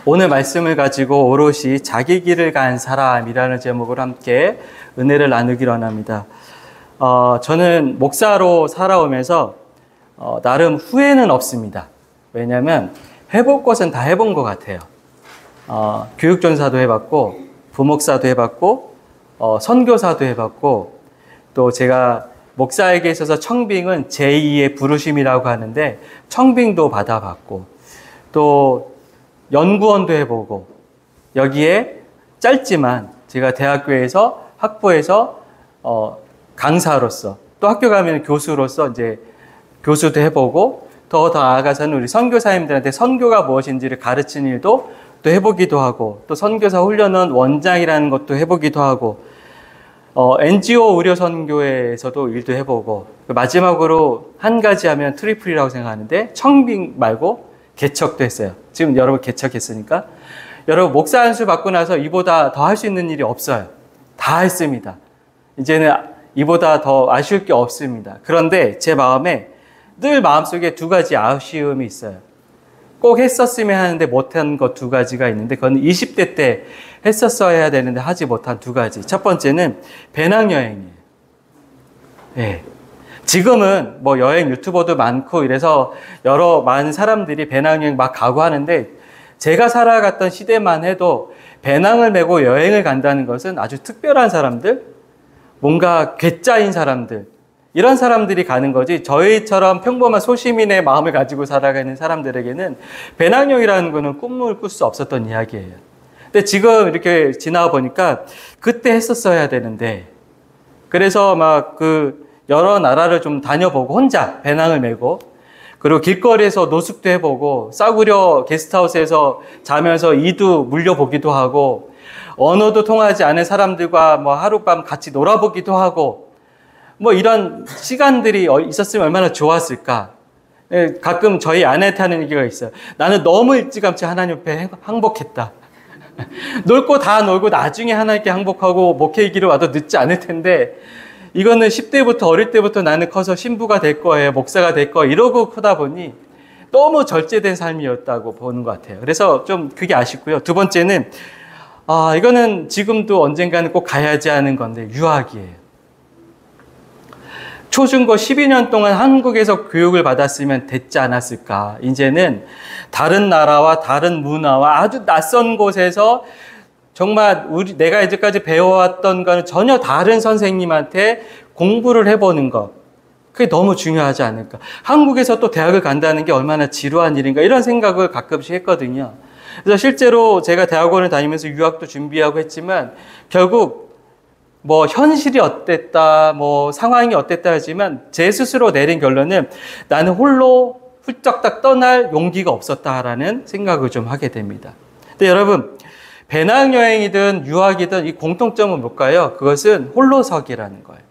오늘 말씀을 가지고 오롯이 자기 길을 간 사람이라는 제목으로 함께 은혜를 나누기로 합니다. 저는 목사로 살아오면서 나름 후회는 없습니다. 왜냐하면 해볼 것은 다 해본 것 같아요. 교육전사도 해봤고, 부목사도 해봤고, 선교사도 해봤고, 또 제가 목사에게 있어서 청빙은 제2의 부르심이라고 하는데 청빙도 받아봤고, 또 연구원도 해보고, 여기에 짧지만 제가 대학교에서 학부에서 강사로서, 또 학교 가면 교수로서 이제 교수도 해보고, 더 나아가서는 우리 선교사님들한테 선교가 무엇인지를 가르치는 일도 또 해보기도 하고, 또 선교사 훈련원 원장이라는 것도 해보기도 하고, NGO 의료 선교에서도 일도 해보고, 마지막으로 한 가지 하면 트리플이라고 생각하는데 청빙 말고 개척도 했어요. 지금 여러분 개척했으니까 여러분 목사 안수 받고 나서 이보다 더 할 수 있는 일이 없어요. 다 했습니다. 이제는 이보다 더 아쉬울 게 없습니다. 그런데 제 마음에 늘 마음속에 두 가지 아쉬움이 있어요. 꼭 했었으면 하는데 못한 것 두 가지가 있는데, 그건 20대 때 했었어야 되는데 하지 못한 두 가지. 첫 번째는 배낭여행이에요. 네. 지금은 뭐 여행 유튜버도 많고 이래서 많은 사람들이 배낭여행 막 가고 하는데, 제가 살아갔던 시대만 해도 배낭을 메고 여행을 간다는 것은 아주 특별한 사람들, 뭔가 괴짜인 사람들, 이런 사람들이 가는 거지, 저희처럼 평범한 소시민의 마음을 가지고 살아가는 사람들에게는 배낭여행이라는 거는 꿈을 꿀 수 없었던 이야기예요. 근데 지금 이렇게 지나와 보니까 그때 했었어야 되는데, 그래서 막 여러 나라를 좀 다녀보고 혼자 배낭을 메고, 그리고 길거리에서 노숙도 해보고, 싸구려 게스트하우스에서 자면서 이도 물려보기도 하고, 언어도 통하지 않은 사람들과 뭐 하룻밤 같이 놀아보기도 하고, 뭐 이런 시간들이 있었으면 얼마나 좋았을까. 가끔 저희 아내한테 하는 얘기가 있어요. 나는 너무 일찌감치 하나님 앞에 항복했다. 놀 거 다 놀고 나중에 하나님께 항복하고 목회의 길을 와도 늦지 않을 텐데, 이거는 10대부터 어릴 때부터 나는 커서 신부가 될 거예요, 목사가 될 거예요, 이러고 크다 보니 너무 절제된 삶이었다고 보는 것 같아요. 그래서 좀 그게 아쉽고요. 두 번째는 이거는 지금도 언젠가는 꼭 가야지 하는 건데, 유학이에요. 초중고 12년 동안 한국에서 교육을 받았으면 됐지 않았을까. 이제는 다른 나라와 다른 문화와 아주 낯선 곳에서 정말 내가 이제까지 배워왔던 거는 전혀 다른 선생님한테 공부를 해보는 것, 그게 너무 중요하지 않을까. 한국에서 또 대학을 간다는 게 얼마나 지루한 일인가, 이런 생각을 가끔씩 했거든요. 그래서 실제로 제가 대학원을 다니면서 유학도 준비하고 했지만, 결국 뭐 현실이 어땠다, 뭐 상황이 어땠다 하지만 제 스스로 내린 결론은 나는 홀로 훌쩍 떠날 용기가 없었다라는 생각을 좀 하게 됩니다. 근데 여러분, 배낭여행이든 유학이든 이 공통점은 뭘까요? 그것은 홀로서기라는 거예요.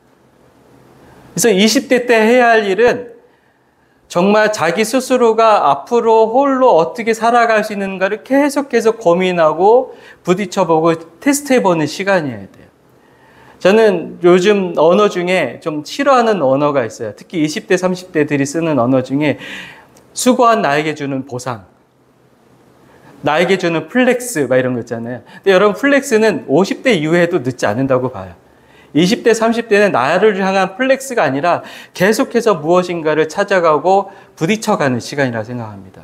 그래서 20대 때 해야 할 일은 정말 자기 스스로가 앞으로 홀로 어떻게 살아갈 수 있는가를 계속 고민하고 부딪혀보고 테스트해보는 시간이어야 돼요. 저는 요즘 언어 중에 좀 싫어하는 언어가 있어요. 특히 20대, 30대들이 쓰는 언어 중에 수고한 나에게 주는 보상, 나에게 주는 플렉스, 막 이런 거 있잖아요. 근데 여러분, 플렉스는 50대 이후에도 늦지 않는다고 봐요. 20대, 30대는 나를 향한 플렉스가 아니라 계속해서 무엇인가를 찾아가고 부딪혀가는 시간이라고 생각합니다.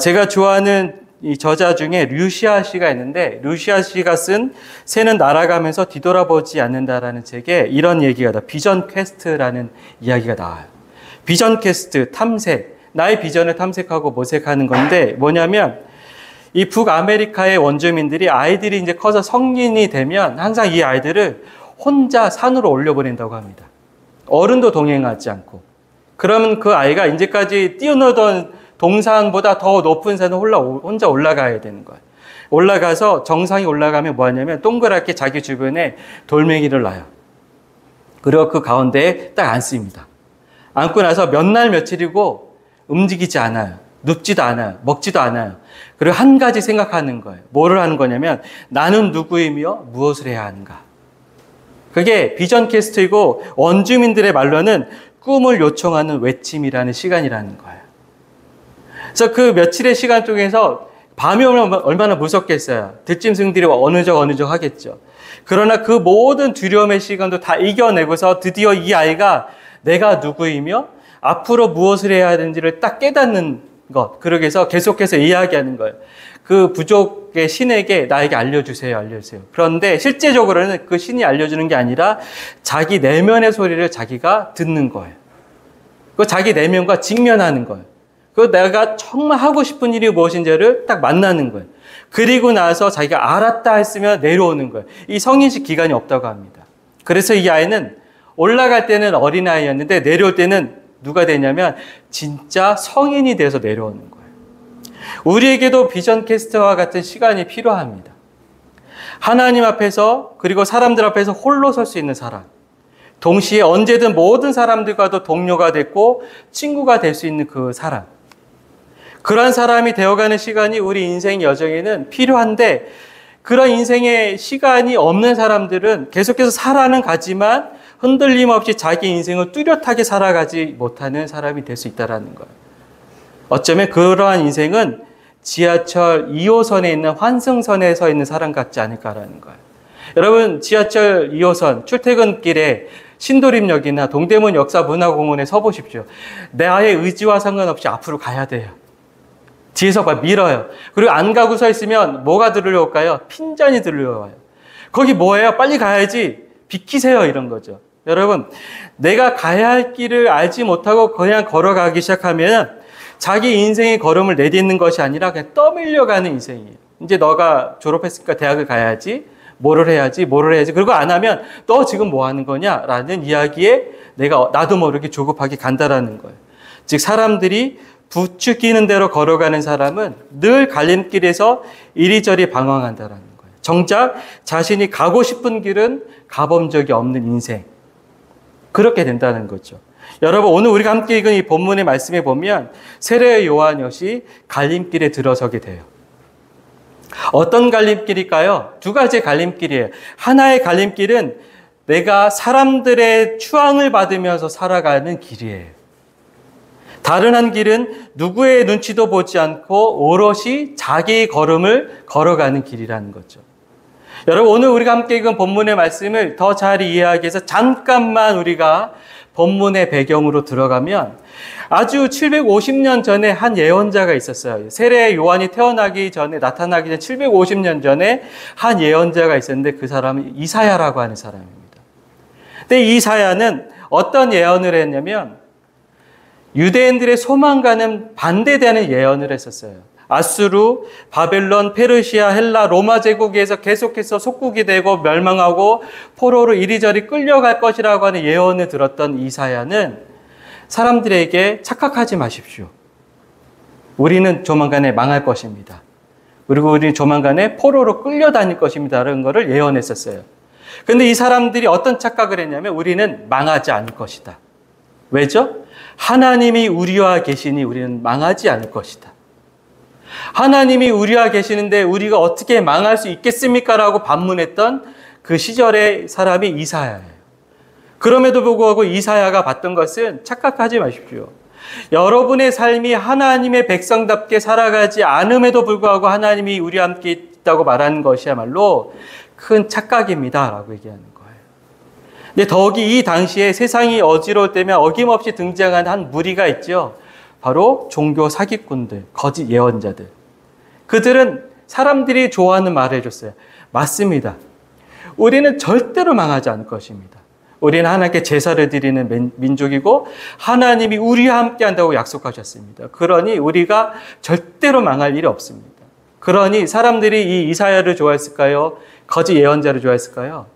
제가 좋아하는 이 저자 중에 류시아 씨가 있는데, 류시아 씨가 쓴 새는 날아가면서 뒤돌아보지 않는다라는 책에 이런 얘기가 나와요. 비전 퀘스트라는 이야기가 나와요. 비전 퀘스트, 탐색, 나의 비전을 탐색하고 모색하는 건데, 뭐냐면 이 북아메리카의 원주민들이 아이들이 이제 커서 성인이 되면 항상 이 아이들을 혼자 산으로 올려보낸다고 합니다. 어른도 동행하지 않고. 그러면 그 아이가 이제까지 뛰어놀던 동산보다 더 높은 산을 혼자 올라가야 되는 거예요. 올라가서 정상에 올라가면 뭐 하냐면 동그랗게 자기 주변에 돌멩이를 놔요. 그리고 그 가운데에 딱 앉습니다. 앉고 나서 몇 날 며칠이고 움직이지 않아요. 눕지도 않아요. 먹지도 않아요. 그리고 한 가지 생각하는 거예요. 뭐를 하는 거냐면, 나는 누구이며 무엇을 해야 하는가. 그게 비전 퀘스트이고, 원주민들의 말로는 꿈을 요청하는 외침이라는 시간이라는 거예요. 그래서 그 며칠의 시간 중에서 밤이 오면 얼마나 무섭겠어요. 들짐승들이 어느 적 하겠죠. 그러나 그 모든 두려움의 시간도 다 이겨내고서 드디어 이 아이가 내가 누구이며 앞으로 무엇을 해야 되는지를 딱 깨닫는 것. 그러기 위해서 계속해서 이야기하는 거예요. 그 부족의 신에게 나에게 알려주세요. 그런데 실제적으로는 그 신이 알려주는 게 아니라 자기 내면의 소리를 자기가 듣는 거예요. 그 자기 내면과 직면하는 거예요. 그 내가 정말 하고 싶은 일이 무엇인지를 딱 만나는 거예요. 그리고 나서 자기가 알았다 했으면 내려오는 거예요. 이 성인식 기간이 없다고 합니다. 그래서 이 아이는 올라갈 때는 어린아이였는데 내려올 때는 누가 되냐면 진짜 성인이 돼서 내려오는 거예요. 우리에게도 비전 캐스트와 같은 시간이 필요합니다. 하나님 앞에서 그리고 사람들 앞에서 홀로 설 수 있는 사람. 동시에 언제든 모든 사람들과도 동료가 됐고 친구가 될 수 있는 그 사람. 그러한 사람이 되어가는 시간이 우리 인생 여정에는 필요한데 그런 인생의 시간이 없는 사람들은 계속해서 살아는 가지만 흔들림 없이 자기 인생을 뚜렷하게 살아가지 못하는 사람이 될 수 있다는 거예요. 어쩌면 그러한 인생은 지하철 2호선에 있는 환승선에 서 있는 사람 같지 않을까라는 거예요. 여러분 지하철 2호선 출퇴근길에 신도림역이나 동대문 역사문화공원에 서보십시오. 나의 의지와 상관없이 앞으로 가야 돼요. 뒤에서 막 밀어요. 그리고 안 가고 서 있으면 뭐가 들려올까요? 핀잔이 들려와요. 거기 뭐예요? 빨리 가야지. 비키세요. 이런 거죠. 여러분, 내가 가야 할 길을 알지 못하고 그냥 걸어가기 시작하면 자기 인생의 걸음을 내딛는 것이 아니라 그냥 떠밀려가는 인생이에요. 이제 너가 졸업했으니까 대학을 가야지. 뭐를 해야지. 그리고 안 하면 너 지금 뭐 하는 거냐? 라는 이야기에 내가 나도 모르게 조급하게 간다라는 거예요. 즉 사람들이 부추기는 대로 걸어가는 사람은 늘 갈림길에서 이리저리 방황한다라는 거예요. 정작 자신이 가고 싶은 길은 가본 적이 없는 인생. 그렇게 된다는 거죠. 여러분 오늘 우리가 함께 읽은 이 본문의 말씀에 보면 세례 요한이 갈림길에 들어서게 돼요. 어떤 갈림길일까요? 두 가지의 갈림길이에요. 하나의 갈림길은 내가 사람들의 추앙을 받으면서 살아가는 길이에요. 다른 한 길은 누구의 눈치도 보지 않고 오롯이 자기 걸음을 걸어가는 길이라는 거죠. 여러분 오늘 우리가 함께 읽은 본문의 말씀을 더 잘 이해하기 위해서 잠깐만 우리가 본문의 배경으로 들어가면 아주 750년 전에 한 예언자가 있었어요. 세례 요한이 태어나기 전에 나타나기 전 750년 전에 한 예언자가 있었는데 그 사람은 이사야라고 하는 사람입니다. 근데 이사야는 어떤 예언을 했냐면 유대인들의 소망과는 반대되는 예언을 했었어요. 아수르, 바벨론, 페르시아, 헬라, 로마 제국에서 계속해서 속국이 되고 멸망하고 포로로 이리저리 끌려갈 것이라고 하는 예언을 들었던 이사야는 사람들에게 착각하지 마십시오. 우리는 조만간에 망할 것입니다. 그리고 우리는 조만간에 포로로 끌려다닐 것입니다. 라는 것을 예언했었어요. 그런데 이 사람들이 어떤 착각을 했냐면 우리는 망하지 않을 것이다. 왜죠? 하나님이 우리와 계시니 우리는 망하지 않을 것이다. 하나님이 우리와 계시는데 우리가 어떻게 망할 수 있겠습니까? 라고 반문했던 그 시절의 사람이 이사야예요. 그럼에도 불구하고 이사야가 봤던 것은 착각하지 마십시오. 여러분의 삶이 하나님의 백성답게 살아가지 않음에도 불구하고 하나님이 우리와 함께 있다고 말하는 것이야말로 큰 착각입니다. 라고 얘기하는 거예요. 근데 더욱이 이 당시에 세상이 어지러울 때면 어김없이 등장한 한 무리가 있죠. 바로 종교 사기꾼들, 거짓 예언자들. 그들은 사람들이 좋아하는 말을 해줬어요. 맞습니다. 우리는 절대로 망하지 않을 것입니다. 우리는 하나님께 제사를 드리는 민족이고 하나님이 우리와 함께 한다고 약속하셨습니다. 그러니 우리가 절대로 망할 일이 없습니다. 그러니 사람들이 이 이사야를 좋아했을까요? 거짓 예언자를 좋아했을까요?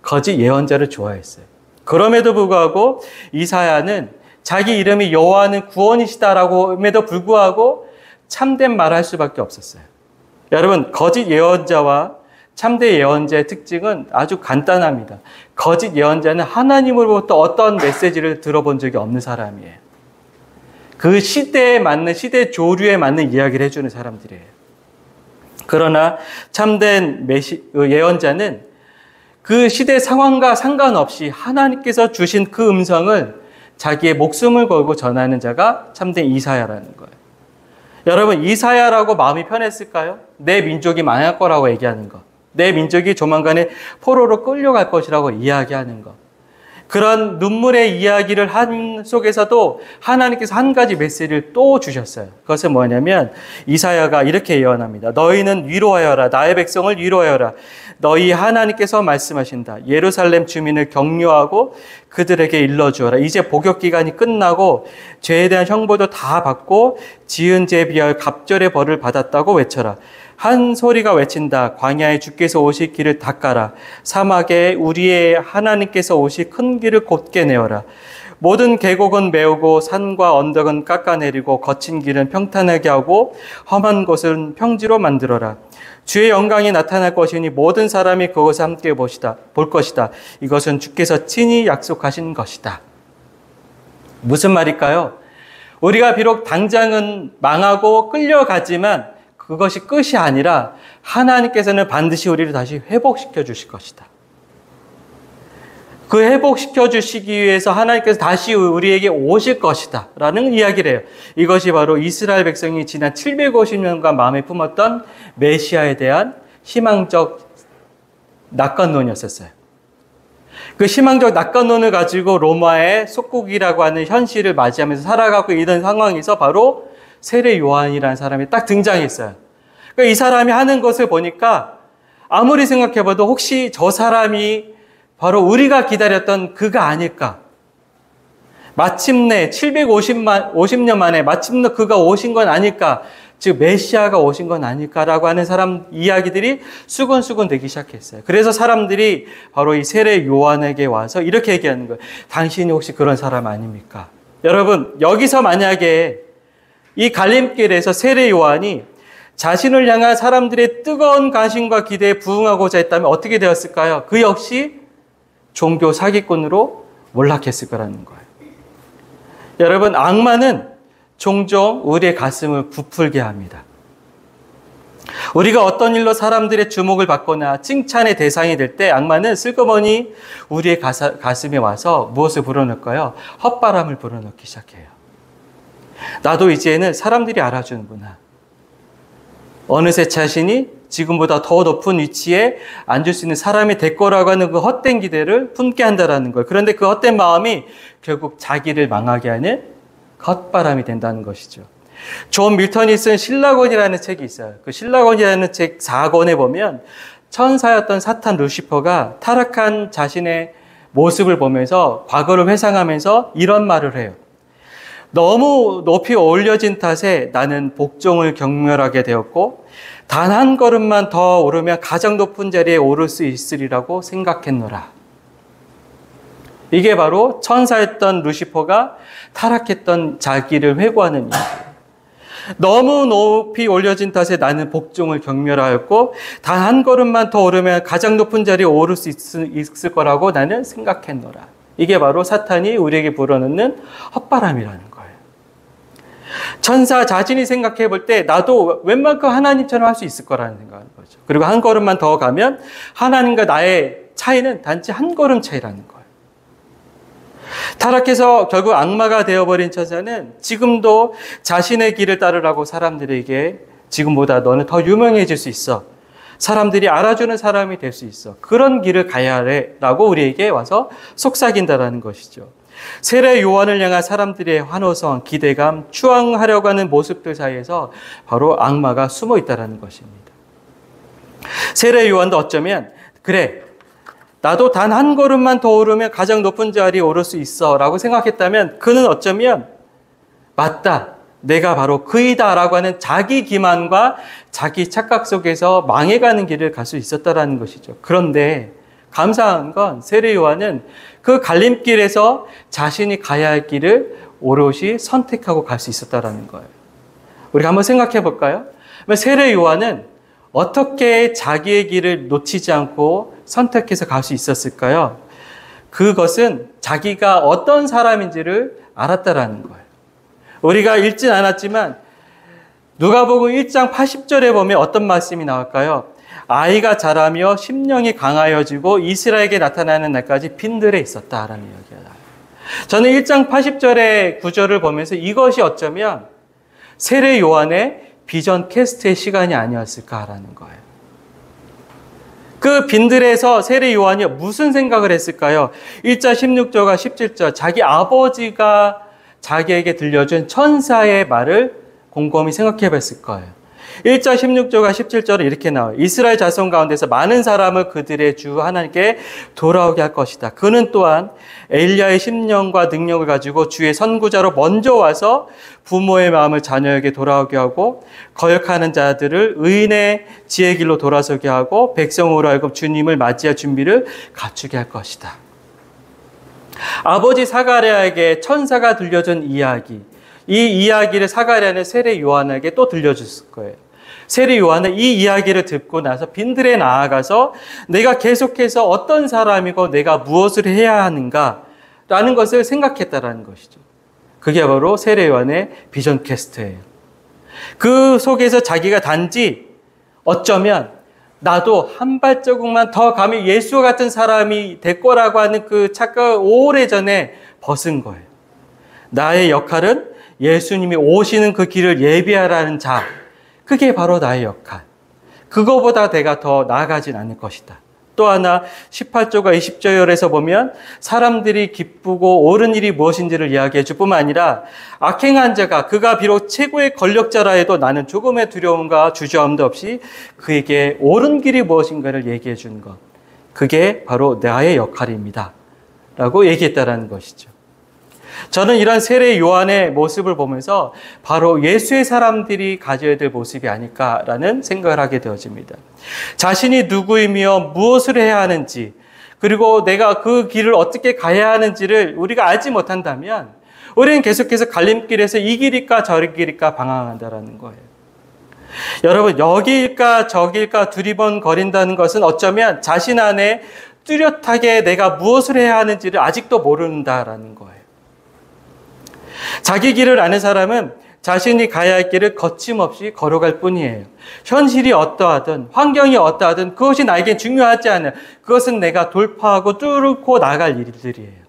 거짓 예언자를 좋아했어요. 그럼에도 불구하고 이사야는 자기 이름이 여호와는 구원이시다라고 함에도 불구하고 참된 말을 할 수밖에 없었어요. 여러분, 거짓 예언자와 참된 예언자의 특징은 아주 간단합니다. 거짓 예언자는 하나님으로부터 어떤 메시지를 들어본 적이 없는 사람이에요. 그 시대에 맞는, 시대 조류에 맞는 이야기를 해주는 사람들이에요. 그러나 참된 예언자는 그 시대 상황과 상관없이 하나님께서 주신 그 음성을 자기의 목숨을 걸고 전하는 자가 참된 이사야라는 거예요. 여러분, 이사야라고 마음이 편했을까요? 내 민족이 망할 거라고 얘기하는 것. 내 민족이 조만간에 포로로 끌려갈 것이라고 이야기하는 것. 그런 눈물의 이야기를 한 속에서도 하나님께서 한 가지 메시지를 또 주셨어요. 그것은 뭐냐면 이사야가 이렇게 예언합니다. 너희는 위로하여라. 나의 백성을 위로하여라. 너희 하나님께서 말씀하신다. 예루살렘 주민을 격려하고 그들에게 일러주어라. 이제 복역 기간이 끝나고 죄에 대한 형벌도 다 받고 지은 죄에 비하여 갑절의 벌을 받았다고 외쳐라. 한 소리가 외친다. 광야에 주께서 오실 길을 닦아라. 사막에 우리의 하나님께서 오실 큰 길을 곧게 내어라. 모든 계곡은 메우고 산과 언덕은 깎아내리고 거친 길은 평탄하게 하고 험한 곳은 평지로 만들어라. 주의 영광이 나타날 것이니 모든 사람이 그것을 함께 볼 것이다. 이것은 주께서 친히 약속하신 것이다. 무슨 말일까요? 우리가 비록 당장은 망하고 끌려가지만 그것이 끝이 아니라 하나님께서는 반드시 우리를 다시 회복시켜 주실 것이다. 그 회복시켜 주시기 위해서 하나님께서 다시 우리에게 오실 것이다 라는 이야기를 해요. 이것이 바로 이스라엘 백성이 지난 750년간 마음에 품었던 메시아에 대한 희망적 낙관론이었어요. 그 희망적 낙관론을 가지고 로마의 속국이라고 하는 현실을 맞이하면서 살아가고 있는 상황에서 바로 세례 요한이라는 사람이 딱 등장했어요. 그러니까 이 사람이 하는 것을 보니까 아무리 생각해봐도 혹시 저 사람이 바로 우리가 기다렸던 그가 아닐까? 마침내 750년 만에 마침내 그가 오신 건 아닐까? 즉 메시아가 오신 건 아닐까라고 하는 사람 이야기들이 수근수근 되기 시작했어요. 그래서 사람들이 바로 이 세례 요한에게 와서 이렇게 얘기하는 거예요. 당신이 혹시 그런 사람 아닙니까? 여러분, 여기서 만약에 이 갈림길에서 세례 요한이 자신을 향한 사람들의 뜨거운 관심과 기대에 부응하고자 했다면 어떻게 되었을까요? 그 역시 종교 사기꾼으로 몰락했을 거라는 거예요. 여러분, 악마는 종종 우리의 가슴을 부풀게 합니다. 우리가 어떤 일로 사람들의 주목을 받거나 칭찬의 대상이 될 때 악마는 슬그머니 우리의 가슴에 와서 무엇을 불어넣을까요? 헛바람을 불어넣기 시작해요. 나도 이제는 사람들이 알아주는구나. 어느새 자신이 지금보다 더 높은 위치에 앉을 수 있는 사람이 될 거라고 하는 그 헛된 기대를 품게 한다는 거예요. 그런데 그 헛된 마음이 결국 자기를 망하게 하는 헛바람이 된다는 것이죠. 존 밀턴이 쓴 신라곤이라는 책이 있어요. 그 신라곤이라는 책 4권에 보면 천사였던 사탄 루시퍼가 타락한 자신의 모습을 보면서 과거를 회상하면서 이런 말을 해요. 너무 높이 올려진 탓에 나는 복종을 경멸하게 되었고 단 한 걸음만 더 오르면 가장 높은 자리에 오를 수 있으리라고 생각했노라. 이게 바로 천사였던 루시퍼가 타락했던 자기를 회고하는 이야기예요. 너무 높이 올려진 탓에 나는 복종을 경멸하였고 단 한 걸음만 더 오르면 가장 높은 자리에 오를 수 있을 거라고 나는 생각했노라. 이게 바로 사탄이 우리에게 불어넣는 헛바람이라는 거예요. 천사 자신이 생각해 볼 때 나도 웬만큼 하나님처럼 할 수 있을 거라는 생각하는 거죠. 그리고 한 걸음만 더 가면 하나님과 나의 차이는 단지 한 걸음 차이라는 거예요. 타락해서 결국 악마가 되어버린 천사는 지금도 자신의 길을 따르라고 사람들에게 지금보다 너는 더 유명해질 수 있어. 사람들이 알아주는 사람이 될 수 있어. 그런 길을 가야 해 라고 우리에게 와서 속삭인다라는 것이죠. 세례 요한을 향한 사람들의 환호성, 기대감, 추앙하려고 하는 모습들 사이에서 바로 악마가 숨어 있다는 것입니다. 세례 요한도 어쩌면 그래, 나도 단 한 걸음만 더 오르면 가장 높은 자리에 오를 수 있어 라고 생각했다면 그는 어쩌면 맞다, 내가 바로 그이다 라고 하는 자기 기만과 자기 착각 속에서 망해가는 길을 갈 수 있었다는 것이죠. 그런데 감사한 건 세례 요한은 그 갈림길에서 자신이 가야 할 길을 오롯이 선택하고 갈 수 있었다는 거예요. 우리가 한번 생각해 볼까요? 세례 요한은 어떻게 자기의 길을 놓치지 않고 선택해서 갈 수 있었을까요? 그것은 자기가 어떤 사람인지를 알았다라는 거예요. 우리가 읽진 않았지만 누가복음 1장 80절에 보면 어떤 말씀이 나올까요? 아이가 자라며 심령이 강하여지고 이스라엘에게 나타나는 날까지 빈들에 있었다라는 이야기가 나와요. 저는 1장 80절의 구절을 보면서 이것이 어쩌면 세례 요한의 비전 캐스트의 시간이 아니었을까라는 거예요. 그 빈들에서 세례 요한이 무슨 생각을 했을까요? 1장 16절과 17절, 자기 아버지가 자기에게 들려준 천사의 말을 곰곰이 생각해 봤을 거예요. 1장 16절과 17절은 이렇게 나와요. 이스라엘 자손 가운데서 많은 사람을 그들의 주 하나님께 돌아오게 할 것이다. 그는 또한 엘리야의 심령과 능력을 가지고 주의 선구자로 먼저 와서 부모의 마음을 자녀에게 돌아오게 하고 거역하는 자들을 의인의 지혜 길로 돌아서게 하고 백성으로 하여금 주님을 맞이할 준비를 갖추게 할 것이다. 아버지 사가랴에게 천사가 들려준 이야기, 이 이야기를 사가랴는 세례 요한에게 또 들려줬을 거예요. 세례 요한은 이 이야기를 듣고 나서 빈들에 나아가서 내가 계속해서 어떤 사람이고 내가 무엇을 해야 하는가라는 것을 생각했다라는 것이죠. 그게 바로 세례 요한의 비전 퀘스트예요. 그 속에서 자기가 단지 어쩌면 나도 한 발자국만 더 가면 예수와 같은 사람이 될 거라고 하는 그 착각을 오래전에 벗은 거예요. 나의 역할은 예수님이 오시는 그 길을 예비하라는 자, 그게 바로 나의 역할. 그거보다 내가 더 나아가진 않을 것이다. 또 하나 18절과 20절에서 보면 사람들이 기쁘고 옳은 일이 무엇인지를 이야기해 줄 뿐만 아니라 악행한 자가 그가 비록 최고의 권력자라 해도 나는 조금의 두려움과 주저함도 없이 그에게 옳은 길이 무엇인가를 얘기해 주는 것. 그게 바로 나의 역할입니다. 라고 얘기했다라는 것이죠. 저는 이런 세례 요한의 모습을 보면서 바로 예수의 사람들이 가져야 될 모습이 아닐까라는 생각을 하게 되어집니다. 자신이 누구이며 무엇을 해야 하는지, 그리고 내가 그 길을 어떻게 가야 하는지를 우리가 알지 못한다면 우리는 계속해서 갈림길에서 이 길일까 저 길일까 방황한다라는 거예요. 여러분, 여기일까 저기일까 두리번거린다는 것은 어쩌면 자신 안에 뚜렷하게 내가 무엇을 해야 하는지를 아직도 모른다라는 거예요. 자기 길을 아는 사람은 자신이 가야 할 길을 거침없이 걸어갈 뿐이에요. 현실이 어떠하든 환경이 어떠하든 그것이 나에게 중요하지 않아요. 그것은 내가 돌파하고 뚫고 나갈 일들이에요.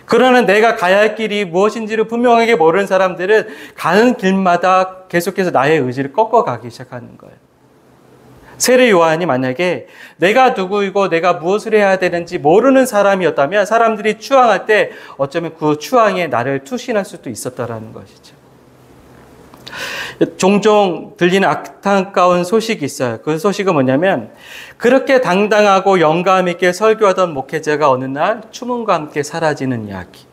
그러나 내가 가야 할 길이 무엇인지를 분명하게 모르는 사람들은 가는 길마다 계속해서 나의 의지를 꺾어가기 시작하는 거예요. 세례 요한이 만약에 내가 누구이고 내가 무엇을 해야 되는지 모르는 사람이었다면 사람들이 추앙할 때 어쩌면 그 추앙에 나를 투신할 수도 있었다라는 것이죠. 종종 들리는 안타까운 소식이 있어요. 그 소식은 뭐냐면 그렇게 당당하고 영감 있게 설교하던 목회자가 어느 날 추문과 함께 사라지는 이야기.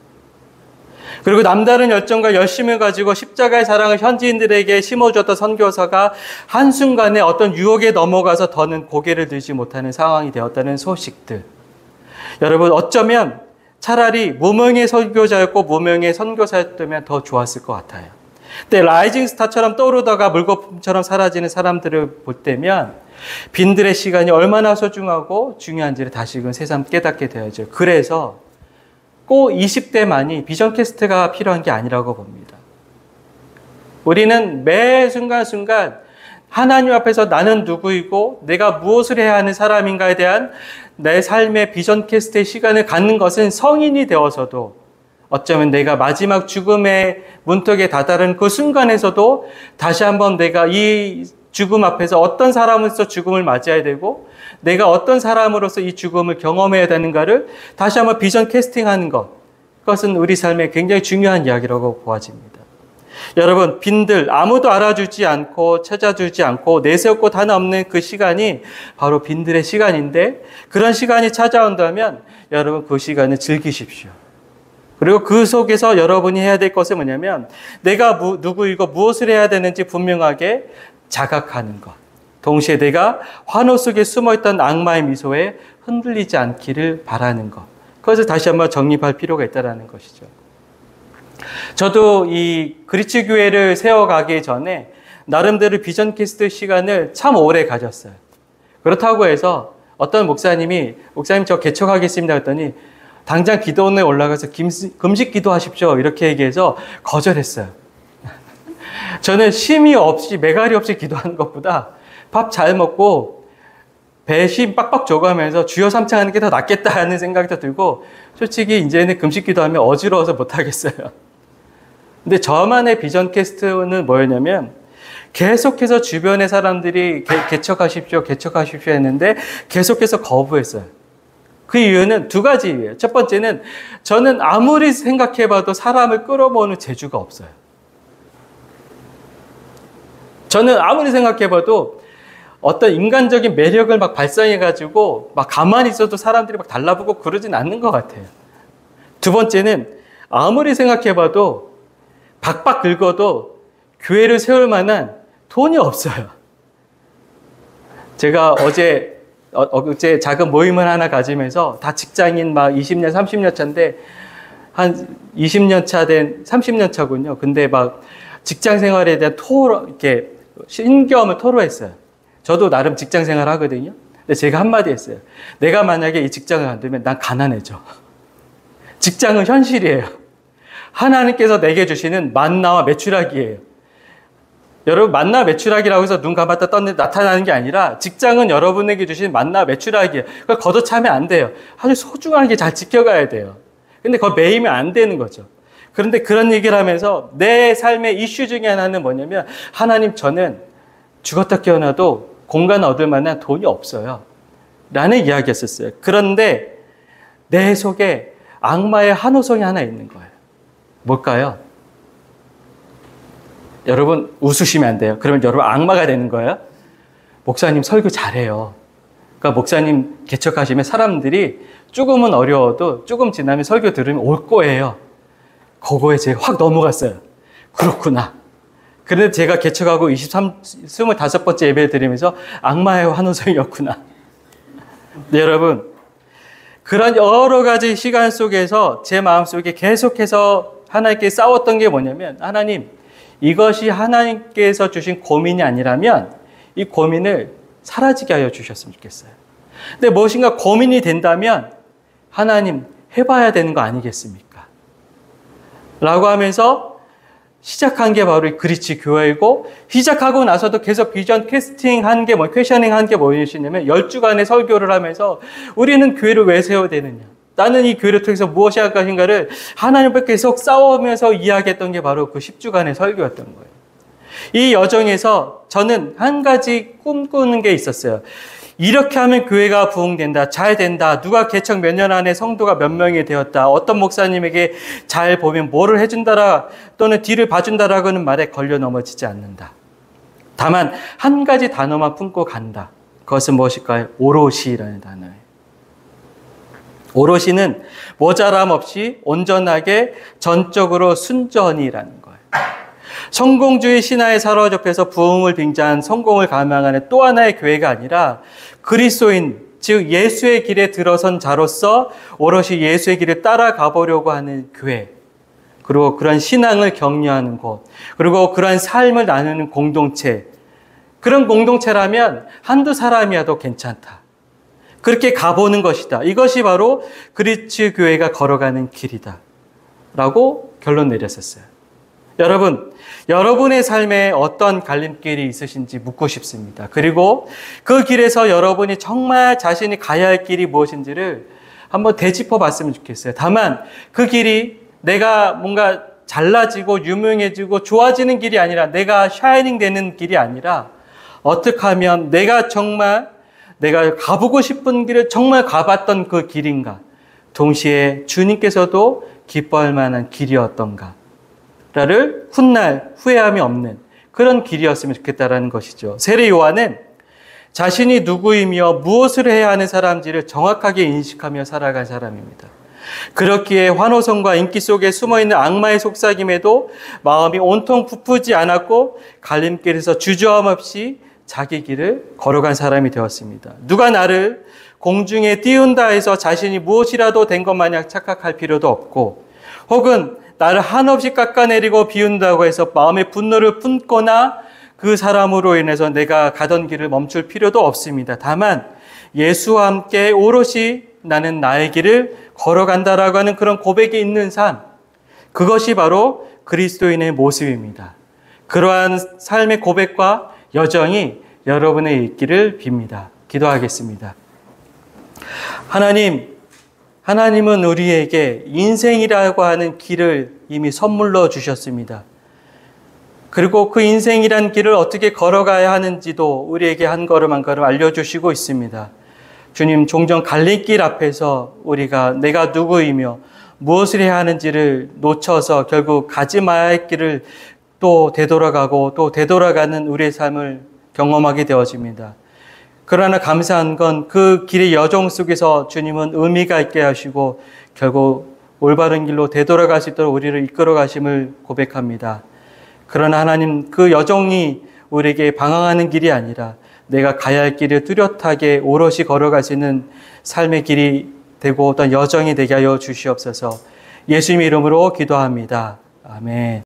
그리고 남다른 열정과 열심을 가지고 십자가의 사랑을 현지인들에게 심어주었던 선교사가 한순간에 어떤 유혹에 넘어가서 더는 고개를 들지 못하는 상황이 되었다는 소식들. 여러분, 어쩌면 차라리 무명의 설교자였고 무명의 선교사였다면 더 좋았을 것 같아요. 근데 라이징 스타처럼 떠오르다가 물거품처럼 사라지는 사람들을 볼 때면 빈들의 시간이 얼마나 소중하고 중요한지를 다시금 새삼 깨닫게 되어야죠. 그래서 꼭 20대만이 비전 퀘스트가 필요한 게 아니라고 봅니다. 우리는 매 순간순간 하나님 앞에서 나는 누구이고 내가 무엇을 해야 하는 사람인가에 대한 내 삶의 비전 퀘스트의 시간을 갖는 것은 성인이 되어서도 어쩌면 내가 마지막 죽음의 문턱에 다다른 그 순간에서도 다시 한번 내가 이 죽음 앞에서 어떤 사람으로서 죽음을 맞이해야 되고 내가 어떤 사람으로서 이 죽음을 경험해야 되는가를 다시 한번 비전 캐스팅하는 것. 그것은 우리 삶에 굉장히 중요한 이야기라고 보아집니다. 여러분, 빈들 아무도 알아주지 않고 찾아주지 않고 내세울 곳 하나 없는 그 시간이 바로 빈들의 시간인데 그런 시간이 찾아온다면 여러분 그 시간을 즐기십시오. 그리고 그 속에서 여러분이 해야 될 것은 뭐냐면 내가 누구이고 무엇을 해야 되는지 분명하게 자각하는 것. 동시에 내가 환호 속에 숨어있던 악마의 미소에 흔들리지 않기를 바라는 것. 그것을 다시 한번 정립할 필요가 있다는 것이죠. 저도 이 그리스 교회를 세워가기 전에 나름대로 비전 퀘스트 시간을 참 오래 가졌어요. 그렇다고 해서 어떤 목사님 저 개척하겠습니다 했더니 당장 기도원에 올라가서 금식 기도하십시오 이렇게 얘기해서 거절했어요. 저는 쉼이 없이 매갈이 없이 기도하는 것보다 밥 잘 먹고 배에 힘 빡빡 줘가면서 주여 삼창하는 게 더 낫겠다 하는 생각이 더 들고 솔직히 이제는 금식 기도하면 어지러워서 못하겠어요. 근데 저만의 비전 퀘스트는 뭐였냐면 계속해서 주변의 사람들이 개척하십시오, 개척하십시오 했는데 계속해서 거부했어요. 그 이유는 두 가지예요. 첫 번째는 저는 아무리 생각해봐도 사람을 끌어모으는 재주가 없어요. 저는 아무리 생각해봐도 어떤 인간적인 매력을 막 발산해가지고 막 가만히 있어도 사람들이 막 달라붙고 그러진 않는 것 같아요. 두 번째는 아무리 생각해봐도 박박 긁어도 교회를 세울 만한 돈이 없어요. 제가 어제 작은 모임을 하나 가지면서 다 직장인 막 20년, 30년 차인데 한 20년 차 된 30년 차군요. 근데 막 직장 생활에 대한 이렇게 신경을 토로했어요. 저도 나름 직장 생활 하거든요. 근데 제가 한마디 했어요. 내가 만약에 이 직장을 간다면 난 가난해져. 직장은 현실이에요. 하나님께서 내게 주시는 만나와 메추라기예요. 여러분, 만나 메추라기라고 해서 눈 감았다 떴는데 나타나는 게 아니라 직장은 여러분에게 주신 만나 메추라기예요. 그걸 걷어차면 안 돼요. 아주 소중하게 잘 지켜가야 돼요. 근데 그거 매이면 안 되는 거죠. 그런데 그런 얘기를 하면서 내 삶의 이슈 중에 하나는 뭐냐면 하나님, 저는 죽었다 깨어나도 공간 얻을 만한 돈이 없어요. 라는 이야기였었어요. 그런데 내 속에 악마의 한호성이 하나 있는 거예요. 뭘까요? 여러분 웃으시면 안 돼요. 그러면 여러분 악마가 되는 거예요. 목사님 설교 잘해요. 그러니까 목사님 개척하시면 사람들이 조금은 어려워도 조금 지나면 설교 들으면 올 거예요. 그거에 제가 확 넘어갔어요. 그렇구나. 그런데 제가 개척하고 25번째 예배를 드리면서 악마의 환호성이었구나. 네, 여러분, 그런 여러 가지 시간 속에서 제 마음속에 계속해서 하나님께 싸웠던 게 뭐냐면, 하나님, 이것이 하나님께서 주신 고민이 아니라면 이 고민을 사라지게 하여 주셨으면 좋겠어요. 근데 무엇인가 고민이 된다면 하나님 해봐야 되는 거 아니겠습니까? 라고 하면서 시작한 게 바로 그리치 교회이고, 시작하고 나서도 계속 비전 퀘스팅 한 게 퀘셔닝 한 게 무엇이냐면 10주간의 설교를 하면서 우리는 교회를 왜 세워야 되느냐? 나는 이 교회를 통해서 무엇이 할 것인가를 하나님께 계속 싸우면서 이야기했던 게 바로 그 10주간의 설교였던 거예요. 이 여정에서 저는 한 가지 꿈꾸는 게 있었어요. 이렇게 하면 교회가 부흥된다, 잘 된다, 누가 개척 몇 년 안에 성도가 몇 명이 되었다, 어떤 목사님에게 잘 보면 뭐를 해준다라 또는 뒤를 봐준다라고는 말에 걸려 넘어지지 않는다. 다만 한 가지 단어만 품고 간다. 그것은 무엇일까요? 오롯이라는 단어예요. 오롯이는 모자람 없이 온전하게 전적으로 순전이라는 거예요. 성공주의 신화에 사로잡혀서 부흥을 빙자한 성공을 갈망하는 또 하나의 교회가 아니라 그리스도인, 즉 예수의 길에 들어선 자로서 오롯이 예수의 길을 따라가 보려고 하는 교회, 그리고 그런 신앙을 격려하는 곳, 그리고 그런 삶을 나누는 공동체, 그런 공동체라면 한두 사람이어도 괜찮다. 그렇게 가보는 것이다. 이것이 바로 그리스 교회가 걸어가는 길이다. 라고 결론 내렸었어요. 여러분, 여러분의 삶에 어떤 갈림길이 있으신지 묻고 싶습니다. 그리고 그 길에서 여러분이 정말 자신이 가야 할 길이 무엇인지를 한번 되짚어 봤으면 좋겠어요. 다만 그 길이 내가 뭔가 잘나지고 유명해지고 좋아지는 길이 아니라, 내가 샤이닝 되는 길이 아니라, 어떻게 하면 내가 가보고 싶은 길을 정말 가봤던 그 길인가, 동시에 주님께서도 기뻐할 만한 길이었던가 를 훗날 후회함이 없는 그런 길이었으면 좋겠다라는 것이죠. 세례 요한은 자신이 누구이며 무엇을 해야 하는 사람인지를 정확하게 인식하며 살아간 사람입니다. 그렇기에 환호성과 인기 속에 숨어있는 악마의 속삭임에도 마음이 온통 부푸지 않았고 갈림길에서 주저함 없이 자기 길을 걸어간 사람이 되었습니다. 누가 나를 공중에 띄운다 해서 자신이 무엇이라도 된 것 마냥 착각할 필요도 없고, 혹은 나를 한없이 깎아내리고 비운다고 해서 마음의 분노를 품거나 그 사람으로 인해서 내가 가던 길을 멈출 필요도 없습니다. 다만 예수와 함께 오롯이 나는 나의 길을 걸어간다라고 하는 그런 고백이 있는 삶, 그것이 바로 그리스도인의 모습입니다. 그러한 삶의 고백과 여정이 여러분의 있기를 빕니다. 기도하겠습니다. 하나님, 하나님은 우리에게 인생이라고 하는 길을 이미 선물로 주셨습니다. 그리고 그 인생이란 길을 어떻게 걸어가야 하는지도 우리에게 한 걸음 한 걸음 알려주시고 있습니다. 주님, 종종 갈림길 앞에서 우리가 내가 누구이며 무엇을 해야 하는지를 놓쳐서 결국 가지 마야 할 길을 또 되돌아가고 또 되돌아가는 우리의 삶을 경험하게 되어집니다. 그러나 감사한 건 그 길의 여정 속에서 주님은 의미가 있게 하시고 결국 올바른 길로 되돌아갈 수 있도록 우리를 이끌어 가심을 고백합니다. 그러나 하나님, 그 여정이 우리에게 방황하는 길이 아니라 내가 가야 할 길을 뚜렷하게 오롯이 걸어갈 수 있는 삶의 길이 되고 어떤 여정이 되게 하여 주시옵소서. 예수님의 이름으로 기도합니다. 아멘.